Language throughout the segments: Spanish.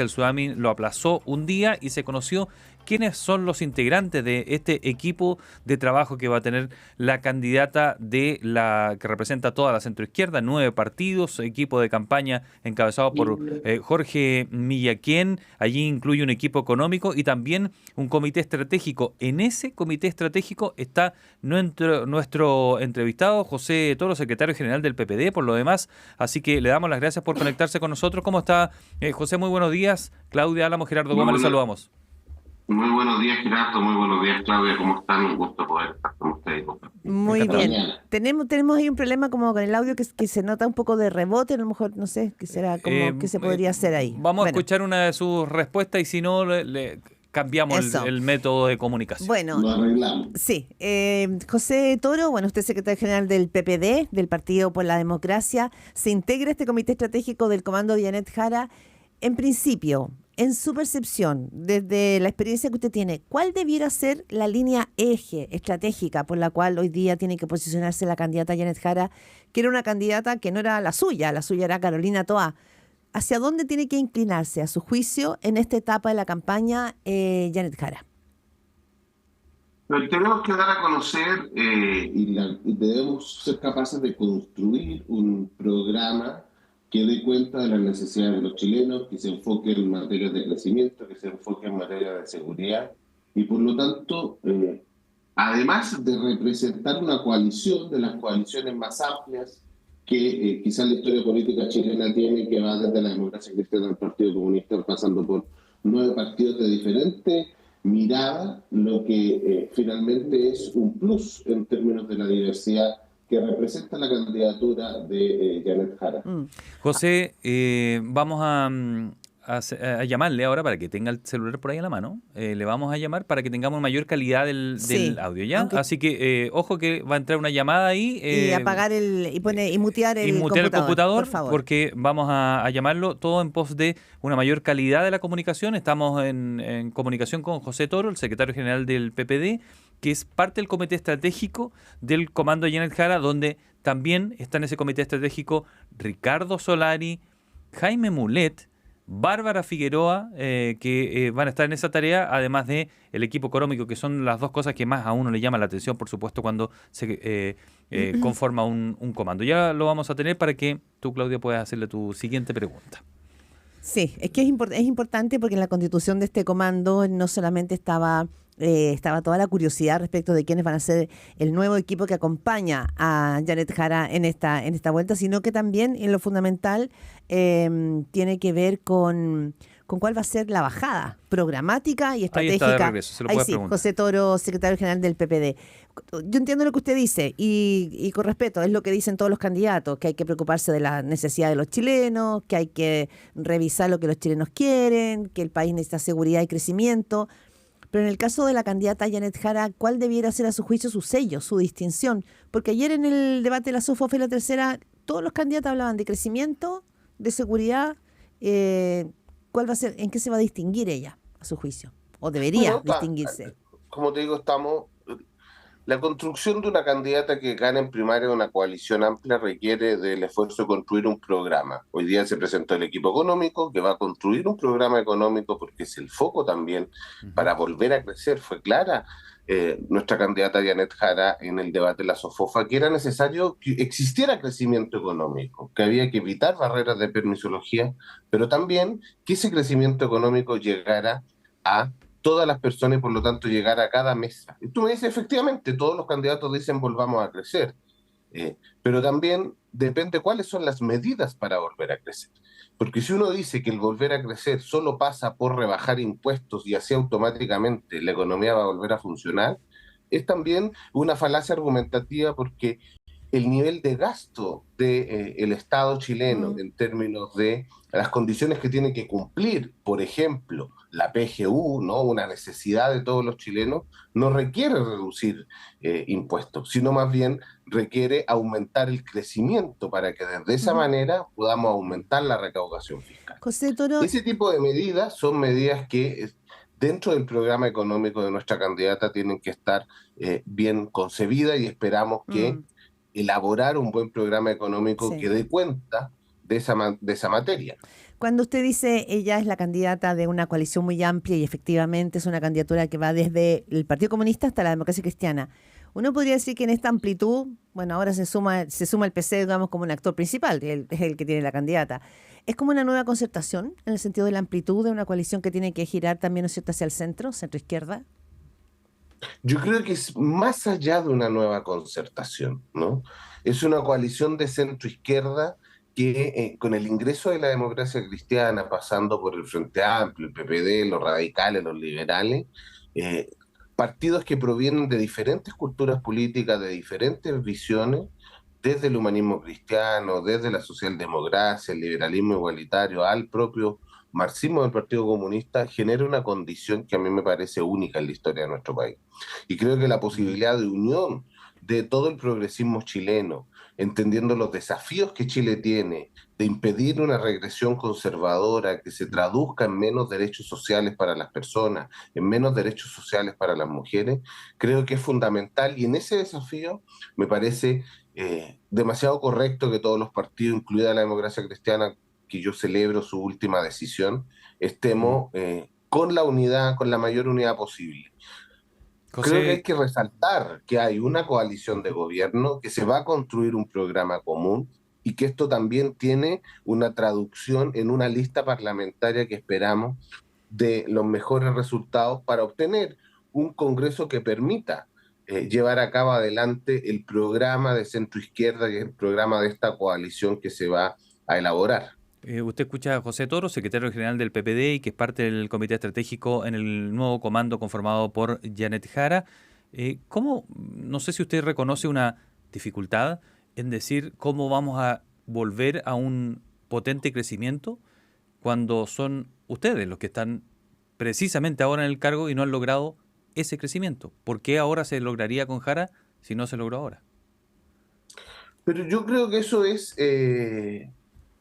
El Tsunami lo aplazó un día y se conoció quiénes son los integrantes de este equipo de trabajo que va a tener la candidata de la que representa toda la centroizquierda, 9 partidos, equipo de campaña encabezado por Jorge Millaquén. Allí incluye un equipo económico y también un comité estratégico. En ese comité estratégico está nuestro entrevistado José Toro, secretario general del PPD, por lo demás. Así que le damos las gracias por conectarse con nosotros. ¿Cómo está, José? Muy buenos días. Claudia Álamo, Gerardo Gómez, les saludamos. Muy buenos días, Gerardo. Muy buenos días, Claudia. ¿Cómo están? Un gusto poder estar con ustedes. Muy bien. Tenemos ahí un problema como con el audio que se nota un poco de rebote. A lo mejor, no sé, qué será, como que se podría hacer ahí. Vamos a escuchar una de sus respuestas y si no, le cambiamos el método de comunicación. Bueno, lo arreglamos. Sí. José Toro, bueno, usted es secretario general del PPD, del Partido por la Democracia. Se integra este comité estratégico del comando de Janet Jara. En principio, en su percepción, desde la experiencia que usted tiene, ¿cuál debiera ser la línea eje estratégica por la cual hoy día tiene que posicionarse la candidata Janet Jara, que era una candidata que no era la suya era Carolina Toá? ¿Hacia dónde tiene que inclinarse, a su juicio, en esta etapa de la campaña Janet Jara? Tenemos que dar a conocer y debemos ser capaces de construir un programa que dé cuenta de las necesidades de los chilenos, que se enfoque en materia de crecimiento, que se enfoque en materia de seguridad y por lo tanto, además de representar una coalición de las coaliciones más amplias que quizás la historia política chilena tiene, que va desde la democracia cristiana al Partido Comunista, pasando por 9 partidos de diferente mirada, lo que finalmente es un plus en términos de la diversidad que representa la candidatura de Janet Jara. José, vamos a llamarle ahora para que tenga el celular por ahí a la mano. Le vamos a llamar para que tengamos mayor calidad del audio, ¿ya? Así que, ojo que va a entrar una llamada ahí. Y apagar y mutear el computador, por favor. Porque vamos a llamarlo todo en pos de una mayor calidad de la comunicación. Estamos en comunicación con José Toro, el secretario general del PPD, que es parte del comité estratégico del comando Janet Jara, donde también está en ese comité estratégico Ricardo Solari, Jaime Mulet, Bárbara Figueroa, que van a estar en esa tarea, además de el equipo económico, que son las dos cosas que más a uno le llaman la atención, por supuesto, cuando se conforma un comando. Ya lo vamos a tener para que tú, Claudia, puedas hacerle tu siguiente pregunta. Sí, es que es importante porque en la constitución de este comando no solamente estaba toda la curiosidad respecto de quiénes van a ser el nuevo equipo que acompaña a Janet Jara en esta vuelta, sino que también en lo fundamental tiene que ver con cuál va a ser la bajada programática y estratégica. Ahí está de regreso, se lo puede preguntar. José Toro, secretario general del PPD. Yo entiendo lo que usted dice y con respeto, es lo que dicen todos los candidatos, que hay que preocuparse de la necesidad de los chilenos, que hay que revisar lo que los chilenos quieren, que el país necesita seguridad y crecimiento. Pero en el caso de la candidata Janet Jara, ¿cuál debiera ser a su juicio su sello, su distinción? Porque ayer en el debate de la SOFOFE y la tercera, todos los candidatos hablaban de crecimiento, de seguridad. ¿Cuál va a ser, en qué se va a distinguir ella, a su juicio? ¿O debería distinguirse? Como te digo, la construcción de una candidata que gane en primaria una coalición amplia requiere del esfuerzo de construir un programa. Hoy día se presentó el equipo económico que va a construir un programa económico porque es el foco también para volver a crecer. Fue clara nuestra candidata Janet Jara en el debate de la SOFOFA que era necesario que existiera crecimiento económico, que había que evitar barreras de permisología, pero también que ese crecimiento económico llegara a todas las personas y por lo tanto llegar a cada mesa. Y tú me dices, efectivamente, todos los candidatos dicen volvamos a crecer, pero también depende cuáles son las medidas para volver a crecer. Porque si uno dice que el volver a crecer solo pasa por rebajar impuestos y así automáticamente la economía va a volver a funcionar, es también una falacia argumentativa porque el nivel de gasto del Estado chileno en términos de las condiciones que tiene que cumplir, por ejemplo, la PGU, ¿no? Una necesidad de todos los chilenos, no requiere reducir impuestos, sino más bien requiere aumentar el crecimiento para que desde esa manera podamos aumentar la recaudación fiscal. José Toro. Ese tipo de medidas son medidas que dentro del programa económico de nuestra candidata tienen que estar bien concebidas y esperamos que elaborar un buen programa económico que dé cuenta de esa materia. Cuando usted dice ella es la candidata de una coalición muy amplia y efectivamente es una candidatura que va desde el Partido Comunista hasta la Democracia Cristiana, uno podría decir que en esta amplitud, bueno, ahora se suma el PC, digamos, como un actor principal, es el que tiene la candidata. ¿Es como una nueva concertación en el sentido de la amplitud de una coalición que tiene que girar también, ¿no es cierto?, hacia el centro, centro-izquierda? Yo creo que es más allá de una nueva concertación, ¿no? Es una coalición de centro-izquierda que con el ingreso de la democracia cristiana, pasando por el Frente Amplio, el PPD, los radicales, los liberales, eh, partidos que provienen de diferentes culturas políticas, de diferentes visiones, desde el humanismo cristiano, desde la socialdemocracia, el liberalismo igualitario, al propio marxismo del Partido Comunista, genera una condición que a mí me parece única en la historia de nuestro país. Y creo que la posibilidad de unión de todo el progresismo chileno, entendiendo los desafíos que Chile tiene, de impedir una regresión conservadora que se traduzca en menos derechos sociales para las personas, en menos derechos sociales para las mujeres, creo que es fundamental. Y en ese desafío me parece demasiado correcto que todos los partidos, incluida la democracia cristiana, que yo celebro su última decisión, estemos con la unidad, con la mayor unidad posible. Creo que hay José, que resaltar que hay una coalición de gobierno, que se va a construir un programa común y que esto también tiene una traducción en una lista parlamentaria que esperamos de los mejores resultados para obtener un Congreso que permita llevar a cabo adelante el programa de centro izquierda, que es el programa de esta coalición que se va a elaborar. usted escucha a José Toro, secretario general del PPD y que es parte del comité estratégico en el nuevo comando conformado por Janet Jara. ¿Cómo, no sé si usted reconoce una dificultad en decir cómo vamos a volver a un potente crecimiento cuando son ustedes los que están precisamente ahora en el cargo y no han logrado ese crecimiento? ¿Por qué ahora se lograría con Jara si no se logró ahora? Pero yo creo que eso es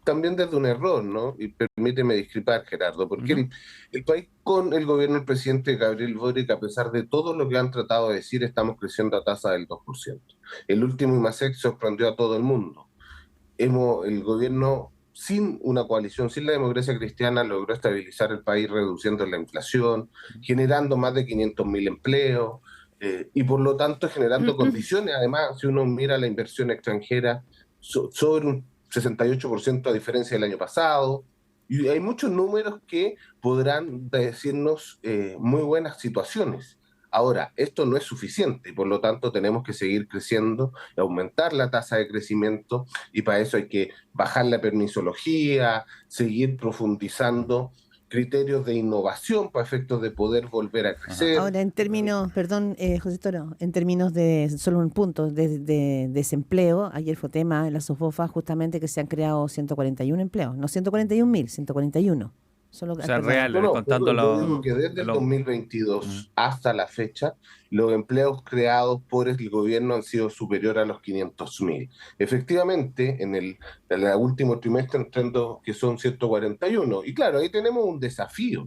también desde un error, ¿no? Y permíteme discrepar, Gerardo, porque Ujú. el país con el gobierno del presidente Gabriel Boric, a pesar de todo lo que han tratado de decir, estamos creciendo a tasa del 2%. El último IMASEC sorprendió a todo el mundo. El gobierno, sin una coalición, sin la democracia cristiana, logró estabilizar el país reduciendo la inflación, generando más de 500.000 empleos y por lo tanto generando condiciones. Además, si uno mira la inversión extranjera, sobre un 68% a diferencia del año pasado. Y hay muchos números que podrán decirnos muy buenas situaciones. Ahora, esto no es suficiente y por lo tanto tenemos que seguir creciendo, aumentar la tasa de crecimiento y para eso hay que bajar la permisología, seguir profundizando criterios de innovación para efectos de poder volver a Ajá. crecer. Ahora, en términos, perdón, José Toro, en términos de, solo un punto, de desempleo, ayer fue tema en la SOFOFA justamente que se han creado 141 empleos, no 141.000, 141. Solo O sea, perdón. No, real, no, contando yo digo que desde el mm, 2022 hasta la fecha, los empleos creados por el gobierno han sido superiores a los 500.000. Efectivamente, en el último trimestre entrando que son 141. Y claro, ahí tenemos un desafío.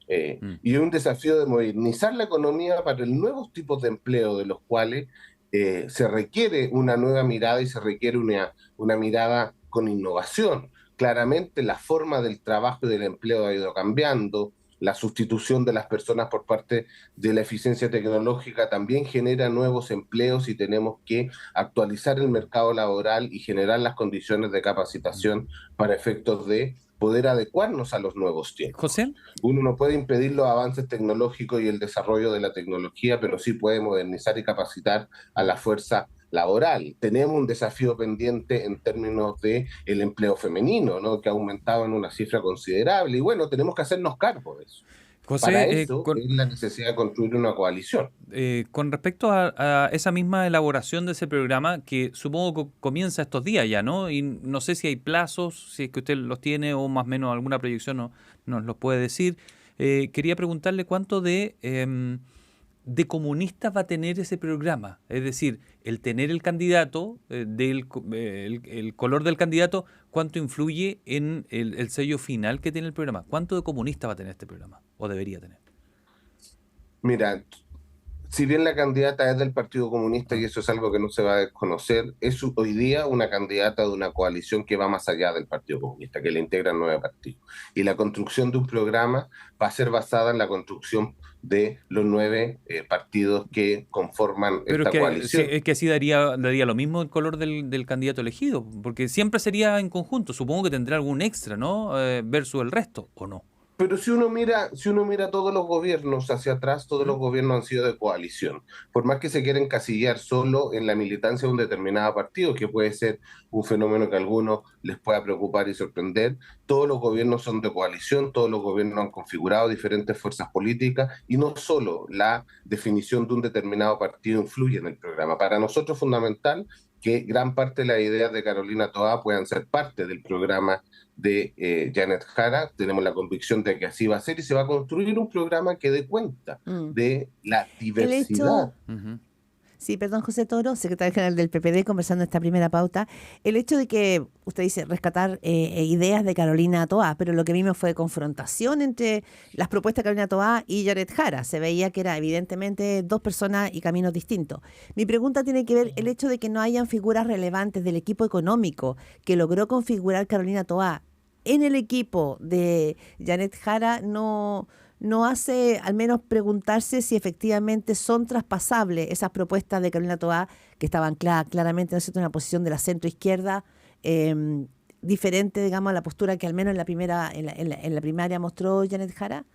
mm. Y un desafío de modernizar la economía para el nuevos tipos de empleo de los cuales se requiere una nueva mirada y se requiere una mirada con innovación. Claramente la forma del trabajo y del empleo ha ido cambiando, la sustitución de las personas por parte de la eficiencia tecnológica también genera nuevos empleos y tenemos que actualizar el mercado laboral y generar las condiciones de capacitación para efectos de poder adecuarnos a los nuevos tiempos. José, Uno no puede impedir los avances tecnológicos y el desarrollo de la tecnología, pero sí puede modernizar y capacitar a la fuerza laboral. Tenemos un desafío pendiente en términos de el empleo femenino, ¿no? Que ha aumentado en una cifra considerable. Y bueno, tenemos que hacernos cargo de eso. Para José, eso es la necesidad de construir una coalición. con respecto a esa misma elaboración de ese programa, que supongo que comienza estos días ya, ¿no? Y no sé si hay plazos, si es que usted los tiene o más o menos alguna proyección nos los puede decir. Quería preguntarle cuánto de comunistas va a tener ese programa. Es decir, el tener el candidato, el color del candidato, ¿cuánto influye en el sello final que tiene el programa? ¿Cuánto de comunista va a tener este programa? ¿O debería tener? Mira, si bien la candidata es del Partido Comunista, y eso es algo que no se va a desconocer, es hoy día una candidata de una coalición que va más allá del Partido Comunista, que le integran 9 partidos. Y la construcción de un programa va a ser basada en la construcción de los 9 partidos que conforman Pero esta coalición. es que así daría lo mismo el color del candidato elegido, porque siempre sería en conjunto. Supongo que tendrá algún extra, ¿no? Versus el resto, ¿o no? Pero si uno mira todos los gobiernos hacia atrás, todos los gobiernos han sido de coalición. Por más que se quiera encasillar solo en la militancia de un determinado partido, que puede ser un fenómeno que a algunos les pueda preocupar y sorprender, todos los gobiernos son de coalición, todos los gobiernos han configurado diferentes fuerzas políticas y no solo la definición de un determinado partido influye en el programa. Para nosotros es fundamental que gran parte de las ideas de Carolina Toá puedan ser parte del programa de Janet Jara. Tenemos la convicción de que así va a ser y se va a construir un programa que dé cuenta de la El hecho, diversidad. sí, perdón, José Toro, secretario general del PPD, conversando esta primera pauta. El hecho de que usted dice rescatar ideas de Carolina Toá, pero lo que vimos fue confrontación entre las propuestas de Carolina Toá y Janet Jara. Se veía que era evidentemente dos personas y caminos distintos. Mi pregunta tiene que ver el hecho de que no hayan figuras relevantes del equipo económico que logró configurar Carolina Toá en el equipo de Janet Jara no hace al menos preguntarse si efectivamente son traspasables esas propuestas de Carolina Toá, que estaban claramente, ¿no es cierto?, en una posición de la centro-izquierda, diferente, digamos, a la postura que al menos en la primaria mostró Janet Jara.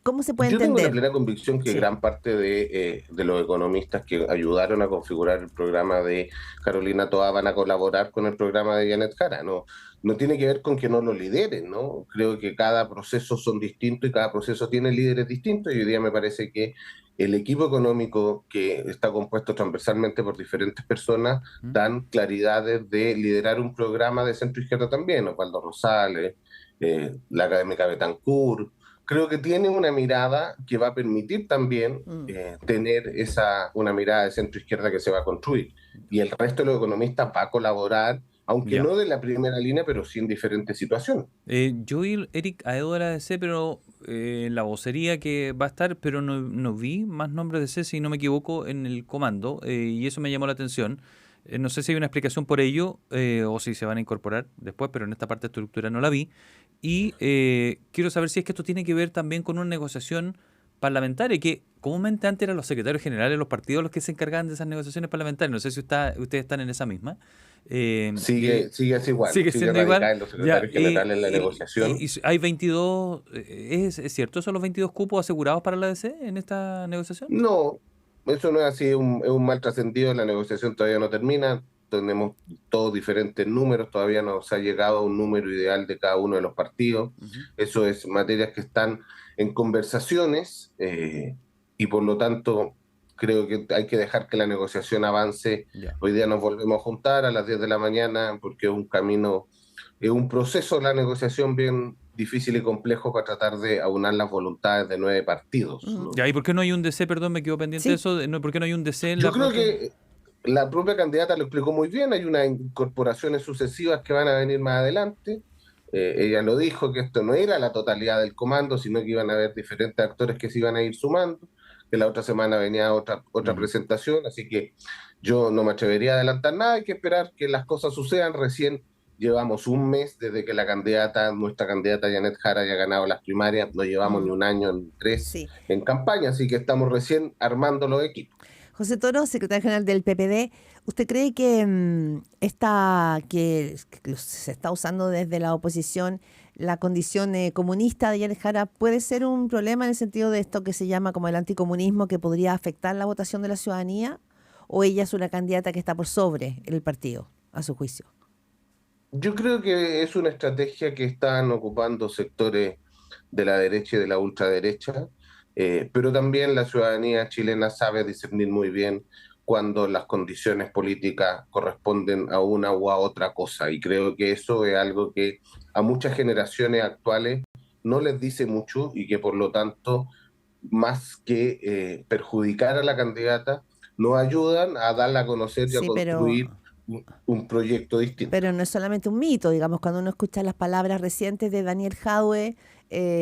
¿Cómo se puede Yo tengo la entender? plena convicción que Sí. gran parte de los economistas que ayudaron a configurar el programa de Carolina Toá van a colaborar con el programa de Janet Jara. No tiene que ver con que no lo lideren, ¿no? Creo que cada proceso son distintos y cada proceso tiene líderes distintos y hoy día me parece que el equipo económico que está compuesto transversalmente por diferentes personas ¿Mm? dan claridades de liderar un programa de centro izquierda también, Osvaldo Rosales, la académica Betancourt. Creo que tiene una mirada que va a permitir también Mm. tener una mirada de centro izquierda que se va a construir. Y el resto de los economistas va a colaborar, aunque Ya. no de la primera línea, pero sí en diferentes situaciones. Yo vi, Eric, a Edo de la DC, pero la vocería que va a estar, pero no vi más nombres de C, si no me equivoco, en el comando, y eso me llamó la atención. No sé si hay una explicación por ello o si se van a incorporar después, pero en esta parte de estructura no la vi. Y quiero saber si es que esto tiene que ver también con una negociación parlamentaria, que comúnmente antes eran los secretarios generales de los partidos los que se encargaban de esas negociaciones parlamentarias. No sé si ustedes están en esa misma. Que Sigue así igual, sigue sigue siendo igual. radicada en los Ya, secretarios generales en la negociación. hay 22, ¿es cierto? ¿Son los 22 cupos asegurados para la DC en esta negociación? No, eso no es así, es un mal trascendido, la negociación todavía no termina, tenemos todos diferentes números, todavía no se ha llegado a un número ideal de cada uno de los partidos, Ujú. eso es materias que están en conversaciones y por lo tanto creo que hay que dejar que la negociación avance. Ya. Hoy día nos volvemos a juntar a las 10 de la mañana porque es un camino, es un proceso, la negociación bien difícil y complejo para tratar de aunar las voluntades de 9 partidos, Mm. ¿no? Ya, ¿y por qué no hay un DC? Perdón, me quedo pendiente de Sí. eso. ¿Por qué no hay un DC en Yo la creo propuesta? que la propia candidata lo explicó muy bien, hay unas incorporaciones sucesivas que van a venir más adelante. Ella lo dijo, que esto no era la totalidad del comando, sino que iban a haber diferentes actores que se iban a ir sumando, que la otra semana venía otra Ujú. presentación, así que yo no me atrevería a adelantar nada, hay que esperar que las cosas sucedan. Recién llevamos un mes desde que nuestra candidata Janet Jara haya ganado las primarias, no llevamos ni Mm. un año ni tres Sí. en campaña, así que estamos recién armando los equipos. José Toro, secretario general del PPD, ¿usted cree que que se está usando desde la oposición la condición comunista de Janet Jara puede ser un problema en el sentido de esto que se llama como el anticomunismo que podría afectar la votación de la ciudadanía? ¿O ella es una candidata que está por sobre el partido, a su juicio? Yo creo que es una estrategia que están ocupando sectores de la derecha y de la ultraderecha, pero también la ciudadanía chilena sabe discernir muy bien cuando las condiciones políticas corresponden a una u a otra cosa. Y creo que eso es algo que a muchas generaciones actuales no les dice mucho y que por lo tanto, más que perjudicar a la candidata, nos ayudan a darla a conocer y a Sí, pero construir un proyecto distinto. Pero no es solamente un mito, digamos, cuando uno escucha las palabras recientes de Daniel Jadwe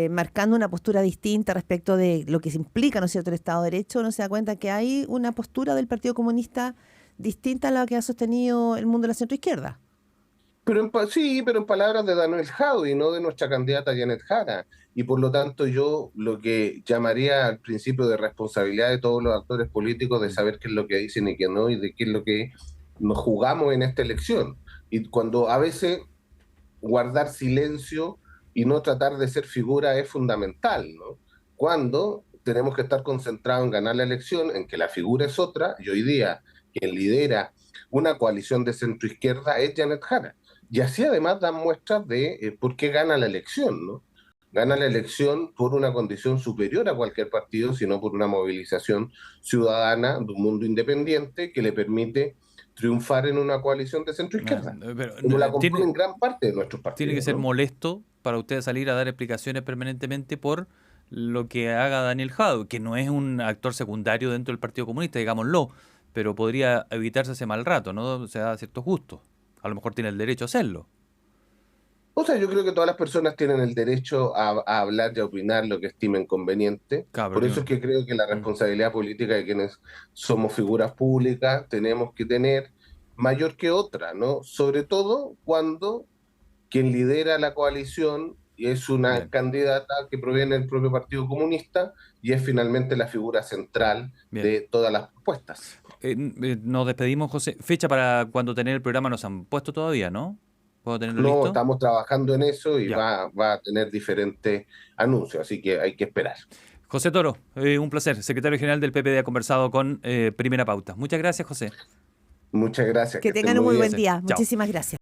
marcando una postura distinta respecto de lo que se implica, ¿no es cierto?, el Estado de Derecho, uno se da cuenta que hay una postura del Partido Comunista distinta a la que ha sostenido el mundo de la centroizquierda. Sí, pero en palabras de Daniel Jadwe y no de nuestra candidata Janet Jara. Y por lo tanto yo lo que llamaría al principio de responsabilidad de todos los actores políticos de saber qué es lo que dicen y qué no, y de qué es lo que nos jugamos en esta elección. Y cuando a veces guardar silencio y no tratar de ser figura es fundamental, ¿no? Cuando tenemos que estar concentrados en ganar la elección, en que la figura es otra, y hoy día quien lidera una coalición de centro-izquierda es Janet Jara. Y así además dan muestras de por qué gana la elección, ¿no? Gana la elección por una condición superior a cualquier partido, sino por una movilización ciudadana de un mundo independiente que le permite triunfar en una coalición de centro-izquierda, Pero, como la componen gran parte de nuestros partidos. tiene que ser ¿no? molesto para usted salir a dar explicaciones permanentemente por lo que haga Daniel Jadwe, que no es un actor secundario dentro del Partido Comunista, digámoslo, pero podría evitarse ese mal rato, ¿no? O sea, a ciertos gustos. A lo mejor tiene el derecho a hacerlo. O sea, yo creo que todas las personas tienen el derecho a hablar y a opinar lo que estimen conveniente. Claro, Por eso es que creo que la responsabilidad política de quienes somos figuras públicas tenemos que tener mayor que otra, ¿no? Sobre todo cuando quien lidera la coalición es una bien. candidata que proviene del propio Partido Comunista y es finalmente la figura central Bien. de todas las propuestas. Nos despedimos, José. Fecha para cuando tener el programa nos han puesto todavía, ¿no? ¿Puedo tenerlo No, listo? estamos trabajando en eso y Ya. va a tener diferentes anuncios, así que hay que esperar. José Toro, un placer. Secretario General del PPD ha conversado con Primera Pauta. Muchas gracias, José. Muchas gracias. Que estén tengan un muy bien. buen día. Chao. Muchísimas gracias.